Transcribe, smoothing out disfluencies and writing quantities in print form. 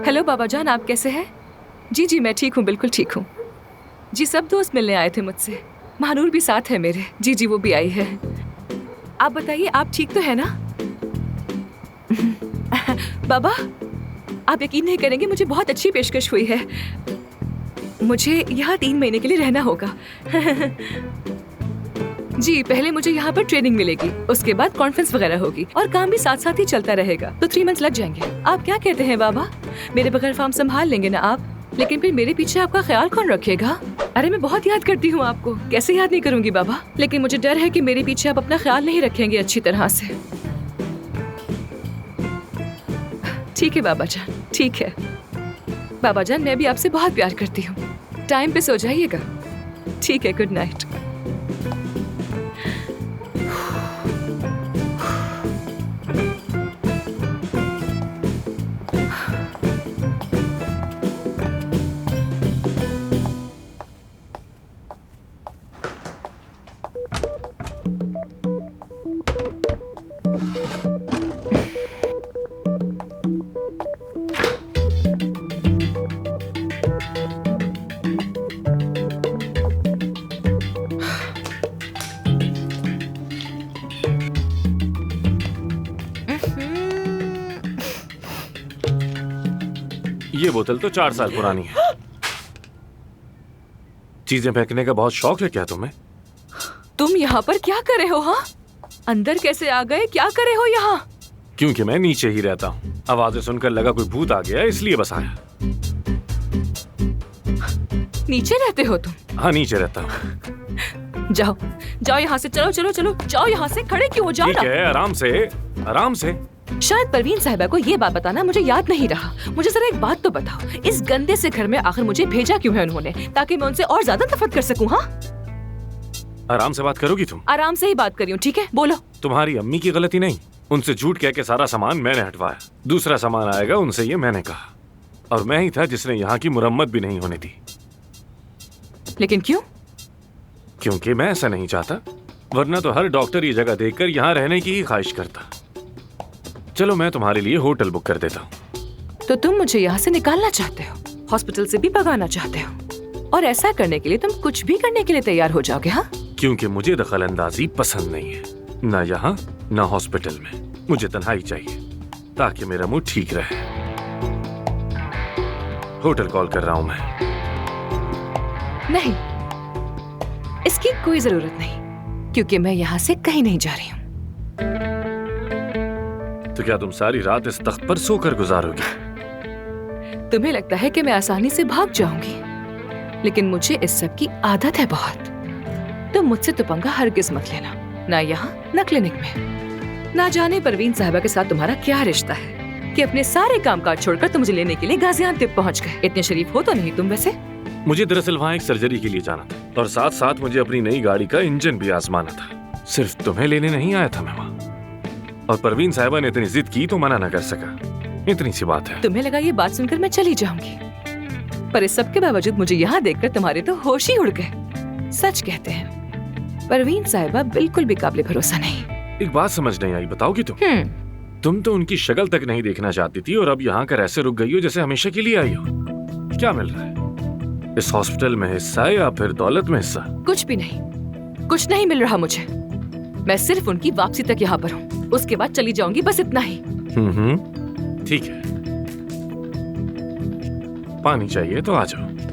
Hello बाबा जान, आप कैसे हैं? जी जी मैं ठीक हूँ, बिल्कुल ठीक हूँ। जी सब दोस्त मिलने आए थे मुझसे। महानूर भी साथ है मेरे। जी जी वो भी आई है। आप बताइए, आप ठीक तो है ना? बाबा आप यकीन नहीं करेंगे, मुझे बहुत अच्छी पेशकश हुई है। मुझे यहाँ 3 महीने के लिए रहना होगा। जी पहले मुझे यहाँ पर ट्रेनिंग मिलेगी, उसके बाद कॉन्फ्रेंस वगैरह होगी और काम भी साथ साथ ही चलता रहेगा, तो 3 मंथ्स लग जाएंगे। आप क्या कहते हैं बाबा? मेरे बगैर फार्म संभाल लेंगे ना आप? लेकिन फिर मेरे पीछे आपका ख्याल कौन रखेगा? अरे मैं बहुत याद करती हूँ आपको, कैसे याद नहीं करूँगी बाबा। लेकिन मुझे डर है कि मेरे पीछे आप अपना ख्याल नहीं रखेंगे अच्छी तरह से। ठीक है बाबा जान, ठीक है। बाबा जान मैं भी आपसे बहुत प्यार करती हूँ। टाइम पे सो जाइएगा। ठीक है, गुड नाइट। ये बोतल तो 4 साल पुरानी है। चीजें फेंकने का बहुत शौक है क्या तुम्हें? तुम यहाँ पर क्या कर रहे हो? हाँ, अंदर कैसे आ गए? क्या कर रहे हो यहाँ? क्योंकि मैं नीचे ही रहता हूँ। आवाजें सुनकर लगा कोई भूत आ गया, इसलिए बस आया। नीचे रहते हो तुम? हाँ नीचे रहता हूँ। जाओ जाओ यहाँ से, चलो चलो चलो जाओ यहाँ से, खड़े क्यों हो? जाओ ठीक ना। है, आराम से आराम से। शायद परवीन साहिबा को ये बात बताना मुझे याद नहीं रहा। मुझे जरा एक बात तो बताओ, इस गंदे से घर में आखिर मुझे भेजा क्यों है उन्होंने? ताकि मैं उनसे और ज्यादा नफरत कर सकूं। हाँ आराम से बात करोगी तुम? आराम से ही बात करी हूँ, ठीक है बोलो। तुम्हारी अम्मी की गलती नहीं, उनसे झूठ कह के सारा सामान मैंने हटवाया। दूसरा सामान आएगा उनसे ये मैंने कहा, और मैं ही था जिसने यहाँ की मुरम्मत भी नहीं होने दी। लेकिन क्यों? क्योंकि मैं ऐसा नहीं चाहता, वरना तो हर डॉक्टर ये जगह देखकर यहाँ रहने की ही ख्वाहिश करता। चलो मैं तुम्हारे लिए होटल बुक कर देता हूँ। तो तुम मुझे यहाँ से निकालना चाहते हो, हॉस्पिटल से भी भगाना चाहते हो, और ऐसा करने के लिए तुम कुछ भी करने के लिए तैयार हो जाओगे? हाँ, क्योंकि मुझे दखल अंदाजी पसंद नहीं है, ना यहाँ ना हॉस्पिटल में। मुझे तन्हाई चाहिए ताकि मेरा मूड ठीक रहे। होटल कॉल कर रहा हूँ मैं। नहीं, इसकी कोई जरूरत नहीं, क्योंकि मैं यहाँ से कहीं नहीं जा रही हूँ। तो क्या तुम सारी रात इस तख्त पर सोकर गुजारोगी? तुम्हें लगता है कि मैं आसानी से भाग जाऊंगी, लेकिन मुझे इस सब की आदत है बहुत। तुम मुझसे तो पंगा हरगिज मत लेना, ना यहाँ ना क्लिनिक में। ना जाने परवीन साहिबा के साथ तुम्हारा क्या रिश्ता है कि अपने सारे कामकाज छोड़कर तुम मुझे लेने के लिए गाजियाबाद पहुँच गए। इतने शरीफ हो तो नहीं तुम वैसे। मुझे दरअसल वहाँ एक सर्जरी के लिए जाना था, और साथ साथ मुझे अपनी नई गाड़ी का इंजन भी आजमाना था। सिर्फ तुम्हें लेने नहीं आया था मैं वहाँ, और परवीन साहिबा ने इतनी जिद की तो मना न कर सका। इतनी सी बात है। तुम्हें लगा ये बात सुनकर मैं चली जाऊंगी, पर इस सब के बावजूद मुझे यहाँ देखकर तुम्हारे तो होश ही उड़ गए। सच कहते हैं परवीन साहिबा बिल्कुल भी काबिल भरोसा नहीं। एक बात समझ नहीं आई, बताओगी तुम तो उनकी शक्ल तक नहीं देखना चाहती थी, और अब यहाँ कर ऐसे रुक गई हो जैसे हमेशा के लिए आई हो। क्या मिल रहा है? इस हॉस्पिटल में हिस्सा या फिर दौलत में हिस्सा? कुछ भी नहीं, कुछ नहीं मिल रहा मुझे। मैं सिर्फ उनकी वापसी तक यहाँ पर हूँ, उसके बाद चली जाऊंगी, बस इतना ही। ठीक है, पानी चाहिए तो आ जाओ।